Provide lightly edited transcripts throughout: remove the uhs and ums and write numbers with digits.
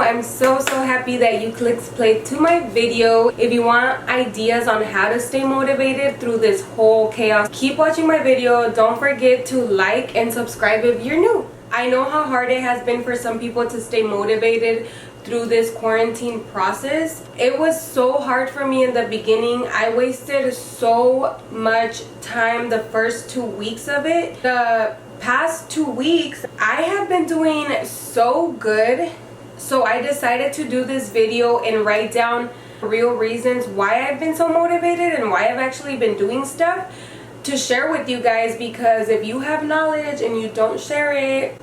I'm so happy that you clicked play to my video. If you want ideas on how to stay motivated through this whole chaos, keep watching my video. Don't forget to like and subscribe if you're new. I know how hard it has been for some people to stay motivated through this quarantine process. It was so hard for me in the beginning. I wasted so much time the first 2 weeks of it. The past 2 weeks I have been doing so good, so I decided to do this video and write down real reasons why I've been so motivated and why I've actually been doing stuff to share with you guys, because if you have knowledge and you don't share it,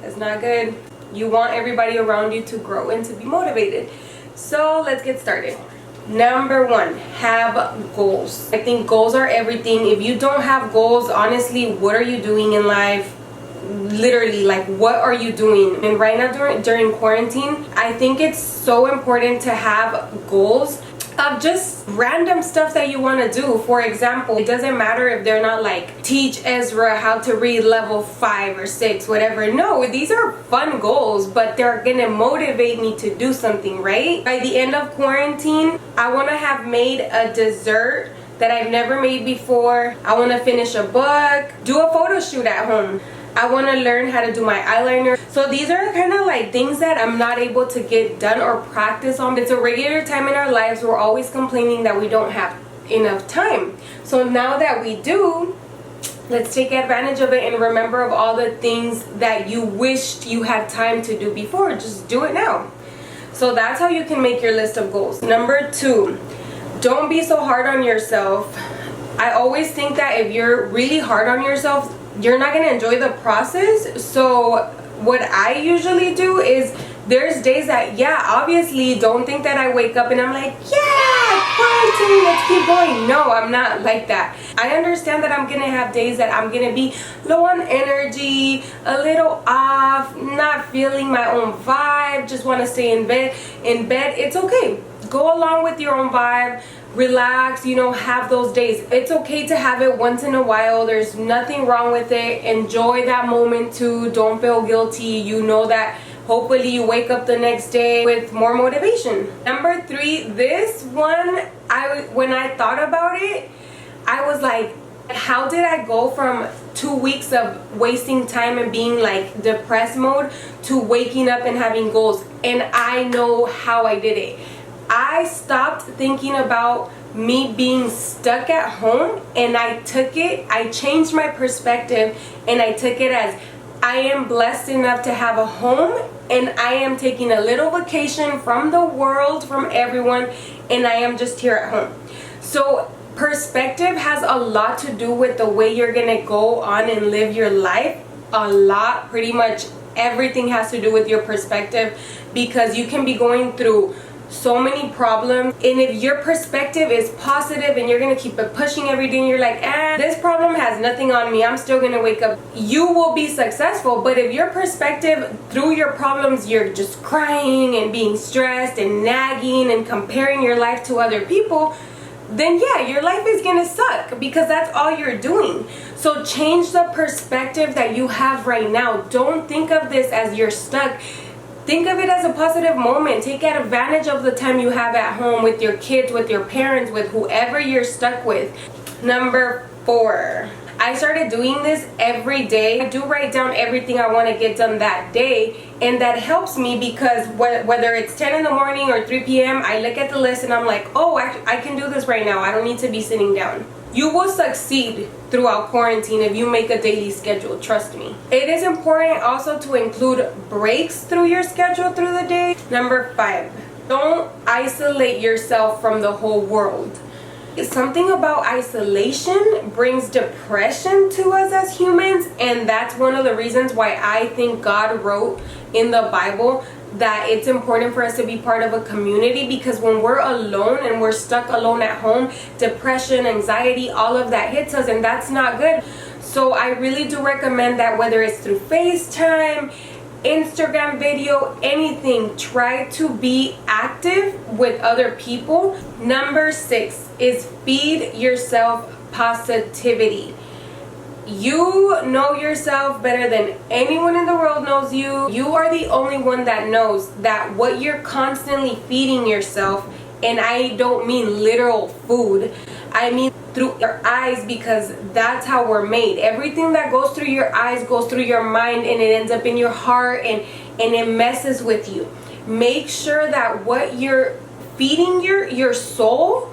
it's not good. You want everybody around you to grow and to be motivated. So let's get started. Number 1, have goals. I think goals are everything. If you don't have goals, honestly, what are you doing in life? Literally, like, what are you doing? And right now during quarantine, I think it's so important to have goals of just random stuff that you want to do. For example, it doesn't matter if they're not like teach Ezra how to read level 5 or 6, whatever. No, these are fun goals, but they're gonna motivate me to do something, right? By the end of quarantine, I want to have made a dessert that I've never made before. I want to finish a book, do a photo shoot at home. I want to learn how to do my eyeliner. So these are kind of like things that I'm not able to get done or practice on. It's a regular time in our lives. We're always complaining that we don't have enough time. So now that we do, let's take advantage of it and remember of all the things that you wished you had time to do before. Just do it now. So that's how you can make your list of goals. Number 2, don't be so hard on yourself. I always think that if you're really hard on yourself, you're not gonna enjoy the process. So what I usually do is, there's days that, yeah, obviously don't think that I wake up and I'm like, yeah, quarantine, let's keep going. No, I'm not like that. I understand that I'm gonna have days that I'm gonna be low on energy, a little off, not feeling my own vibe, just want to stay in bed. It's okay. Go along with your own vibe. Relax, have those days. It's okay to have it once in a while. There's nothing wrong with it. Enjoy that moment too. Don't feel guilty. You know that hopefully you wake up the next day with more motivation. Number 3, this one, when I thought about it, I was like, how did I go from 2 weeks of wasting time and being like depressed mode to waking up and having goals? And I know how I did it. I stopped thinking about me being stuck at home, and I changed my perspective, and I took it as, I am blessed enough to have a home, and I am taking a little vacation from the world, from everyone, and I am just here at home. So perspective has a lot to do with the way you're gonna go on and live your life. A lot, pretty much everything has to do with your perspective, because you can be going through so many problems, and if your perspective is positive and you're gonna keep it pushing every day and you're like, this problem has nothing on me, I'm still gonna wake up, you will be successful. But if your perspective through your problems, you're just crying and being stressed and nagging and comparing your life to other people, then yeah, your life is gonna suck, because that's all you're doing. So change the perspective that you have right now. Don't think of this as you're stuck. Think of it as a positive moment. Take advantage of the time you have at home with your kids, with your parents, with whoever you're stuck with. Number 4, I started doing this every day. I do write down everything I want to get done that day, and that helps me, because whether it's 10 in the morning or 3 p.m., I look at the list and I'm like, oh, I can do this right now. I don't need to be sitting down. You will succeed throughout quarantine if you make a daily schedule, trust me. It is important also to include breaks through your schedule through the day. Number 5, don't isolate yourself from the whole world. Something about isolation brings depression to us as humans, and that's one of the reasons why I think God wrote in the Bible that it's important for us to be part of a community, because when we're alone and we're stuck alone at home, depression, anxiety, all of that hits us, and that's not good. So I really do recommend that, whether it's through FaceTime, Instagram video, anything, try to be active with other people. Number 6 is feed yourself positivity. You know yourself better than anyone in the world knows you. You are the only one that knows that what you're constantly feeding yourself, and I don't mean literal food, I mean through your eyes, because that's how we're made. Everything that goes through your eyes goes through your mind, and it ends up in your heart, and it messes with you. Make sure that what you're feeding your soul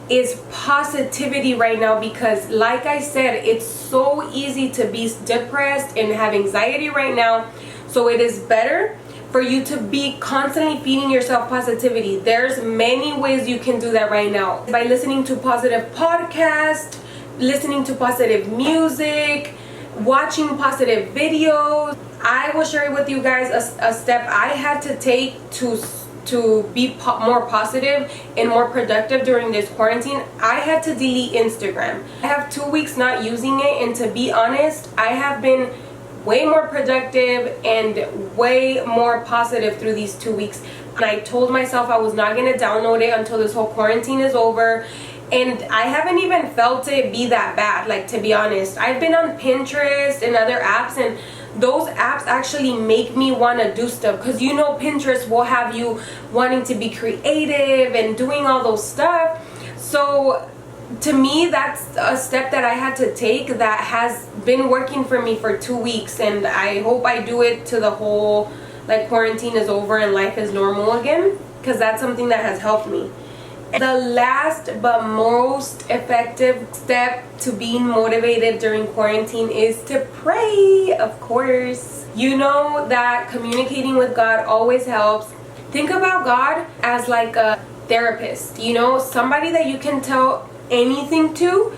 is positivity right now, because like I said, it's so easy to be depressed and have anxiety right now. So it is better for you to be constantly feeding yourself positivity. There's many ways you can do that right now. By listening to positive podcasts, listening to positive music, watching positive videos. I will share with you guys a step I had to take to be more positive and more productive during this quarantine. I had to delete Instagram. I have 2 weeks not using it, and to be honest, I have been way more productive and way more positive through these 2 weeks. And I told myself I was not going to download it until this whole quarantine is over. And I haven't even felt it be that bad, like, to be honest. I've been on Pinterest and other apps, and those apps actually make me want to do stuff, because you know Pinterest will have you wanting to be creative and doing all those stuff. So to me, that's a step that I had to take that has been working for me for 2 weeks, and I hope I do it to the whole, like, quarantine is over and life is normal again, because that's something that has helped me. The last but most effective step to being motivated during quarantine is to pray, of course. You know that communicating with God always helps. Think about God as like a therapist, you know, somebody that you can tell anything to,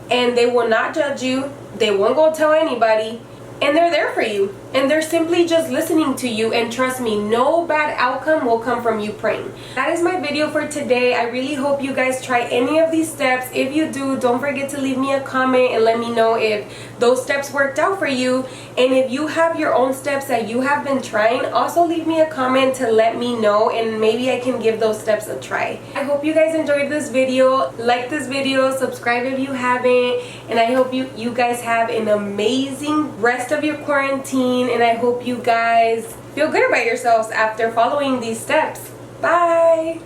and they will not judge you, they won't go tell anybody, and they're there for you, and they're simply just listening to you. And trust me, no bad outcome will come from you praying. That is my video for today. I really hope you guys try any of these steps. If you do, don't forget to leave me a comment and let me know if those steps worked out for you. And if you have your own steps that you have been trying, also leave me a comment to let me know, and maybe I can give those steps a try. I hope you guys enjoyed this video. Like this video, subscribe if you haven't, and I hope you guys have an amazing rest of your quarantine, and I hope you guys feel good about yourselves after following these steps. Bye!